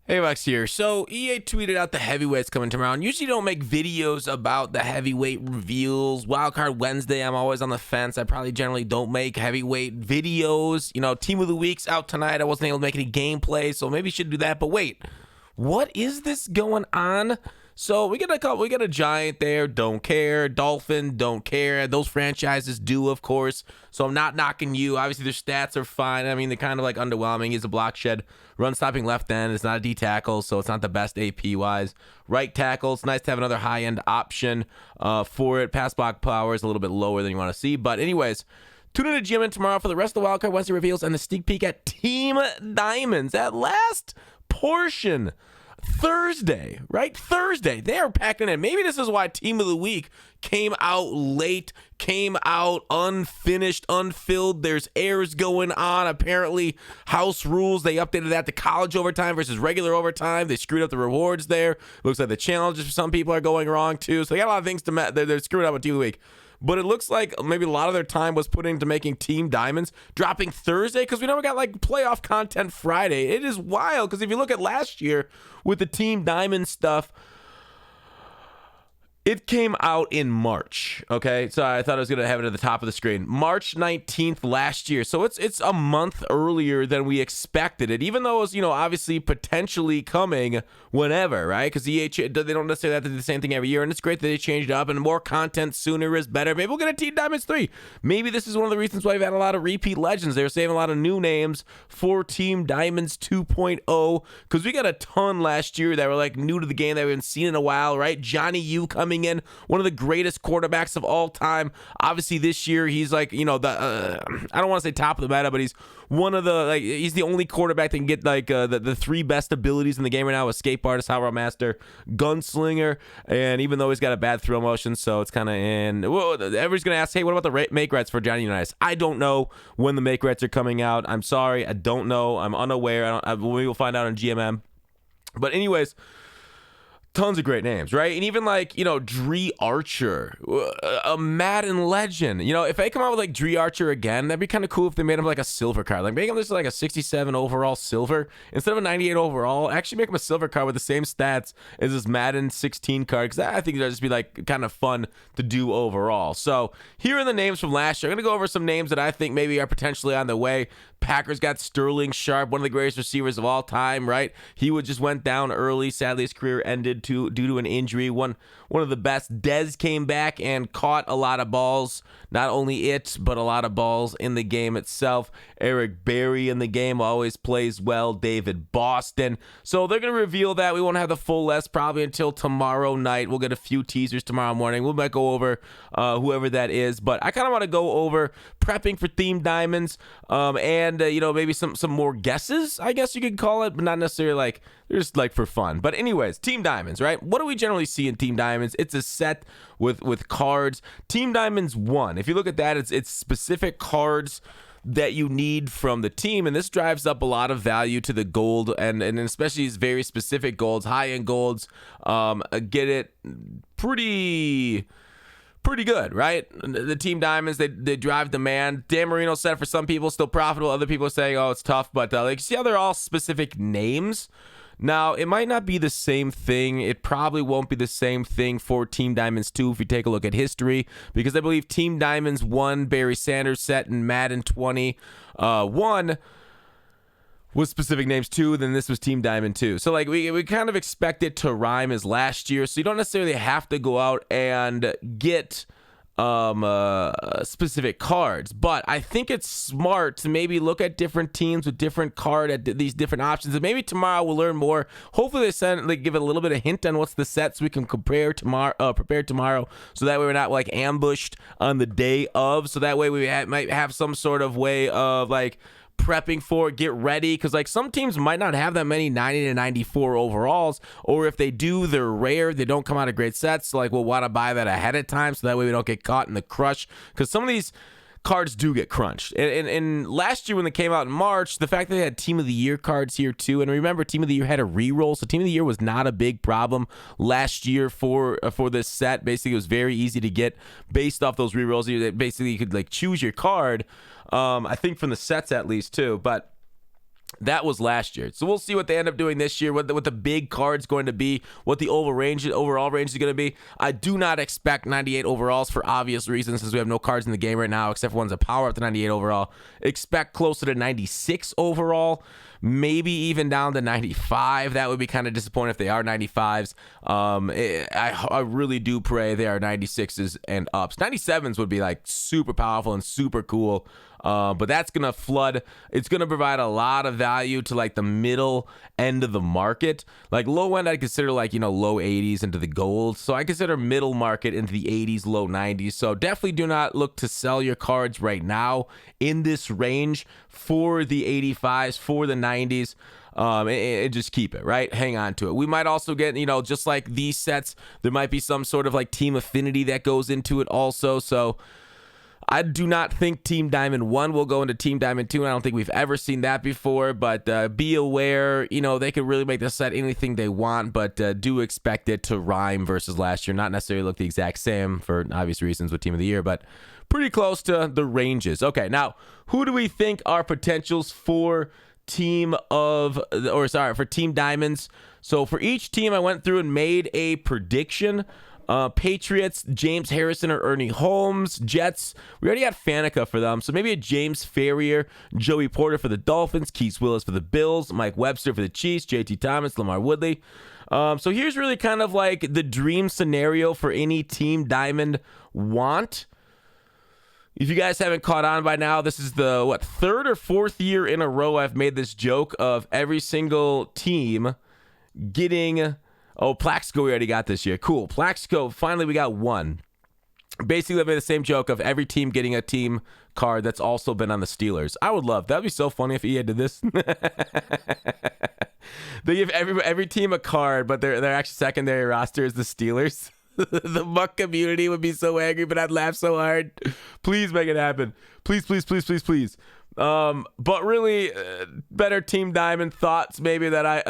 Hey, Lex here. So, EA tweeted out the heavyweights coming tomorrow. And usually don't make videos about the heavyweight reveals. Wildcard Wednesday, I'm always on the fence. I probably generally don't make heavyweight videos. You know, Team of the Week's out tonight. I wasn't able to make any gameplay, so maybe should do that. But wait, what is this going on? So we got a Giant there, don't care. Dolphin, don't care. Those franchises do, of course. So I'm not knocking you. Obviously, their stats are fine. I mean, they're kind of like underwhelming. He's a block shed, run stopping left end. It's not a D tackle, so it's not the best AP wise. Right tackle, it's nice to have another high end option for it. Pass block power is a little bit lower than you want to see. But anyways, tune in to GM tomorrow for the rest of the Wildcard Wednesday reveals and the sneak peek at Team Diamonds. That last portion. Thursday, right? Thursday. They are packing in. Maybe this is why Team of the Week came out late, came out unfinished, unfilled. There's errors going on. Apparently, house rules. They updated that to college overtime versus regular overtime. They screwed up the rewards there. Looks like the challenges for some people are going wrong too. So they got a lot of things they're screwing up with Team of the Week. But it looks like maybe a lot of their time was put into making Team Diamonds dropping Thursday because we never got like playoff content Friday. It is wild because if you look at last year with the Team Diamond stuff, it came out in March, okay? So I thought I was going to have it at the top of the screen. March 19th last year. So it's a month earlier than we expected it, even though it was, obviously potentially coming whenever, right? Because they don't necessarily have to do the same thing every year, and it's great that they changed it up, and more content sooner is better. Maybe we'll get a Team Diamonds 3. Maybe this is one of the reasons why we've had a lot of repeat legends. They're saving a lot of new names for Team Diamonds 2.0, because we got a ton last year that were like new to the game that we haven't seen in a while, right? Johnny U coming in, one of the greatest quarterbacks of all time. Obviously this year he's like, I don't want to say top of the meta, but he's one of the, he's the only quarterback that can get the three best abilities in the game right now: escape artist, hot rod master, gunslinger. And even though he's got a bad throw motion, so it's kind of everybody's gonna ask, hey, what about the make rights for Johnny Unitas? I don't know when the make rights are coming out. I'm sorry, I don't know. I'm unaware. We will find out on GMM. But anyways, tons of great names, right? And even Dree Archer, a Madden legend. If they come out with Dree Archer again, that'd be kind of cool if they made him like a silver card. Like make him just like a 67 overall silver instead of a 98 overall. Actually make him a silver card with the same stats as this Madden 16 card, because I think that'd just be kind of fun to do overall. So here are the names from last year. I'm gonna go over some names that I think maybe are potentially on the way. Packers got Sterling Sharp, one of the greatest receivers of all time, right? He just went down early. Sadly, his career ended due to an injury. One of the best. Dez came back and caught a lot of balls. Not only it, but a lot of balls in the game itself. Eric Berry in the game always plays well. David Boston. So they're going to reveal that. We won't have the full list probably until tomorrow night. We'll get a few teasers tomorrow morning. We might go over whoever that is. But I kind of want to go over prepping for Team Diamonds and maybe some more guesses, I guess you could call it, but not necessarily just for fun. But anyways, Team Diamonds, right? What do we generally see in Team Diamonds? It's a set with cards. Team Diamonds 1, if you look at that, it's specific cards that you need from the team, and this drives up a lot of value to the gold, and especially these very specific golds, high-end golds, get it pretty good, right? The Team Diamonds, they drive demand. Dan Marino said for some people still profitable. Other people are saying, oh, it's tough. But see how they're all specific names? Now, it might not be the same thing. It probably won't be the same thing for Team Diamonds 2 if you take a look at history, because I believe Team Diamonds 1, Barry Sanders set in Madden 21 with specific names too, then this was Team Diamond 2. So we kind of expect it to rhyme as last year, so you don't necessarily have to go out and get specific cards, but I think it's smart to maybe look at different teams with different card at these different options, and maybe tomorrow we'll learn more. Hopefully they give it a little bit of hint on what's the set so we can prepare tomorrow, so that way we're not ambushed on the day of, so that way we might have some sort of way of prepping for it, get ready, because some teams might not have that many 90 to 94 overalls, or if they do, they're rare, they don't come out of great sets, so we'll want to buy that ahead of time so that way we don't get caught in the crush, because some of these cards do get crunched. And last year when they came out in March, the fact that they had Team of the Year cards here too, and remember Team of the Year had a reroll, so Team of the Year was not a big problem last year for this set. Basically, it was very easy to get based off those rerolls. Basically, you could choose your card, I think from the sets at least too, but That was last year. So we'll see what they end up doing this year, what the big card's going to be, what the overall range is going to be. I do not expect 98 overalls for obvious reasons, since we have no cards in the game right now, except for ones that power up to 98 overall. Expect closer to 96 overall, maybe even down to 95. That would be kind of disappointing if they are 95s. I really do pray they are 96s and ups. 97s would be like super powerful and super cool. But that's going to flood. It's going to provide a lot of value to like the middle end of the market. Like low end, I'd consider like, low 80s into the gold. So I consider middle market into the 80s, low 90s. So definitely do not look to sell your cards right now in this range for the 85s, for the 90s. And just keep it, right? Hang on to it. We might also get, just like these sets, there might be some sort of like team affinity that goes into it also. So I do not think Team Diamond 1 will go into Team Diamond 2, and I don't think we've ever seen that before, but be aware, they could really make the set anything they want, but do expect it to rhyme versus last year. Not necessarily look the exact same for obvious reasons with Team of the Year, but pretty close to the ranges. Okay, now, who do we think are potentials for Team Diamonds? So for each team, I went through and made a prediction. Patriots, James Harrison or Ernie Holmes. Jets, we already got Faneca for them, so maybe a James Ferrier, Joey Porter for the Dolphins, Keith Willis for the Bills, Mike Webster for the Chiefs, JT Thomas, Lamar Woodley. So here's really kind of like the dream scenario for any Team Diamond want. If you guys haven't caught on by now, this is the, third or fourth year in a row I've made this joke of every single team getting... Oh, Plaxico we already got this year. Cool. Plaxico, finally we got one. Basically, I made the same joke of every team getting a team card that's also been on the Steelers. I would love, that'd be so funny if EA did this. They give every team a card, but their actual secondary roster is the Steelers. The Muck community would be so angry, but I'd laugh so hard. Please make it happen. Please, please, please, please, please. But really, better Team Diamond thoughts maybe that I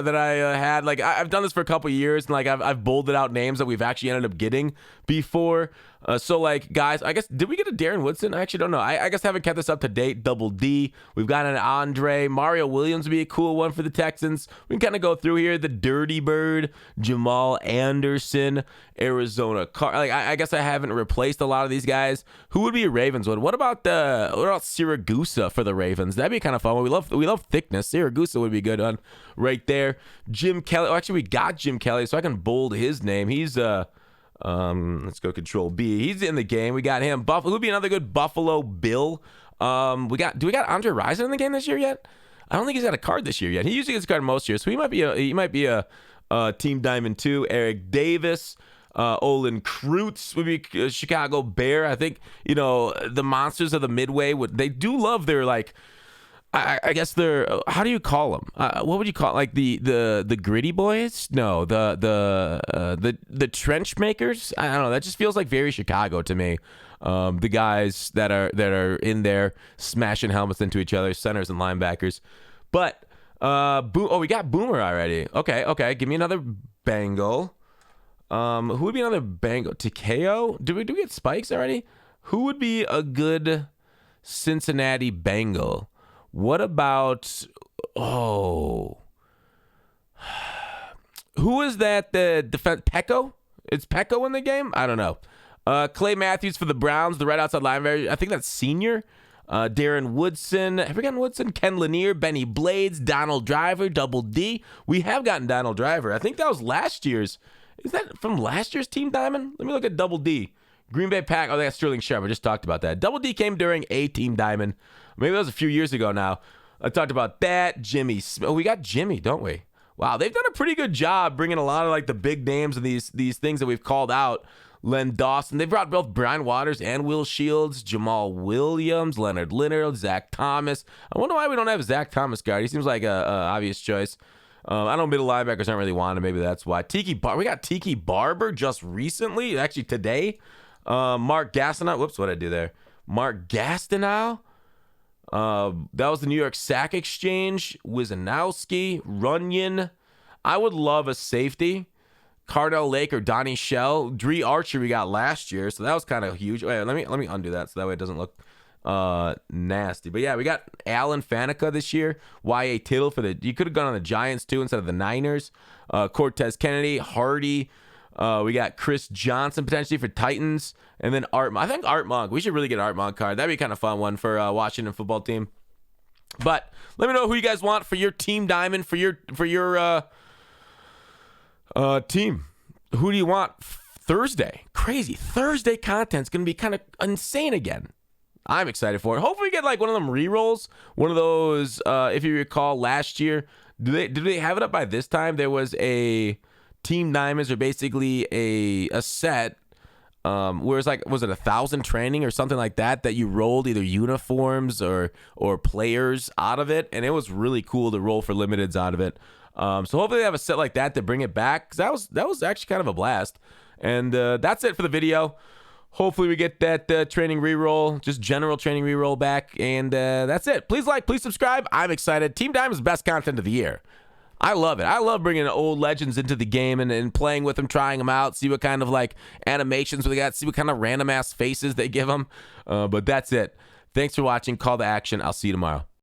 had. Like I've done this for a couple years, and like I've bolded out names that we've actually ended up getting before. So like guys, I guess did we get a Darren Woodson? I actually don't know. I guess I haven't kept this up to date. Double D. We've got an Andre. Mario Williams would be a cool one for the Texans. We can kind of go through here. The Dirty Bird, Jamal Anderson, Arizona. I guess I haven't replaced a lot of these guys. Who would be a Ravens one? What about Siragusa for the Ravens? That'd be kind of fun. We love thickness. Siragusa would be a good one right there. Jim Kelly. Oh, actually, we got Jim Kelly, so I can bold his name. He's let's go Control B. He's in the game. We got him. Who would be another good Buffalo Bill? Do we got Andre Rison in the game this year yet? I don't think he's got a card this year yet. He usually gets a card most years, so he might be a Team Diamond 2. Eric Davis. Olin Kreutz would be a Chicago Bear. I think, the monsters of the Midway they do love their like, I guess they're, how do you call them? What would you call it? Like the gritty boys? No, the trench makers? I don't know. That just feels like very Chicago to me. The guys that are in there smashing helmets into each other, centers and linebackers. But we got Boomer already. Okay. Give me another Bengal. Who would be another Bengal? Takeo? Do we get Spikes already? Who would be a good Cincinnati Bengal? What about who is that? The defense Pecco? Is Pecco in the game? I don't know. Clay Matthews for the Browns, the right outside linebacker. I think that's senior. Darren Woodson. Have we gotten Woodson? Ken Lanier, Benny Blades, Donald Driver, Double D. We have gotten Donald Driver. I think that was last year's. Is that from last year's Team Diamond? Let me look at Double D. Green Bay Pack. Oh, they got Sterling Sharp. I just talked about that. Double D came during a Team Diamond. Maybe that was a few years ago now. I talked about that. Jimmy. Oh, we got Jimmy, don't we? Wow, they've done a pretty good job bringing a lot of like the big names and these things that we've called out. Len Dawson. They brought both Brian Waters and Will Shields, Jamal Williams, Leonard Leonard, Zach Thomas. I wonder why we don't have a Zach Thomas guard. He seems like a obvious choice. I know middle linebackers aren't really wanted. Maybe that's why. We got Tiki Barber just recently, actually today. Mark Gastineau. Whoops, what did I do there? Mark Gastineau. That was the New York Sack Exchange. Wisnowski, Runyon. I would love a safety. Cardell Lake or Donnie Shell. Dree Archer we got last year, so that was kind of huge. Wait, let me undo that so that way it doesn't look Nasty. But yeah, we got Alan Faneca this year. Y.A. Tittle you could have gone on the Giants too instead of the Niners. Cortez Kennedy, Hardy. We got Chris Johnson potentially for Titans, and then I think Art Monk. We should really get an Art Monk card. That'd be kind of fun one for Washington football team. But let me know who you guys want for your team diamond for your team. Who do you want Thursday? Crazy Thursday content's gonna be kind of insane again. I'm excited for it. Hopefully we get like one of them rerolls. One of those, if you recall last year, did they have it up by this time? There was a Team Diamonds, or basically a set where it's like, was it 1,000 training or something like that you rolled either uniforms or players out of it, and it was really cool to roll for limiteds out of it. So hopefully they have a set like that to bring it back, because that was actually kind of a blast. And that's it for the video. Hopefully we get that training reroll, just general training reroll back, and that's it. Please like, please subscribe. I'm excited. Team Diamond's best content of the year. I love it. I love bringing old legends into the game and playing with them, trying them out, see what kind of like animations they got, see what kind of random ass faces they give them. But that's it. Thanks for watching. Call to action. I'll see you tomorrow.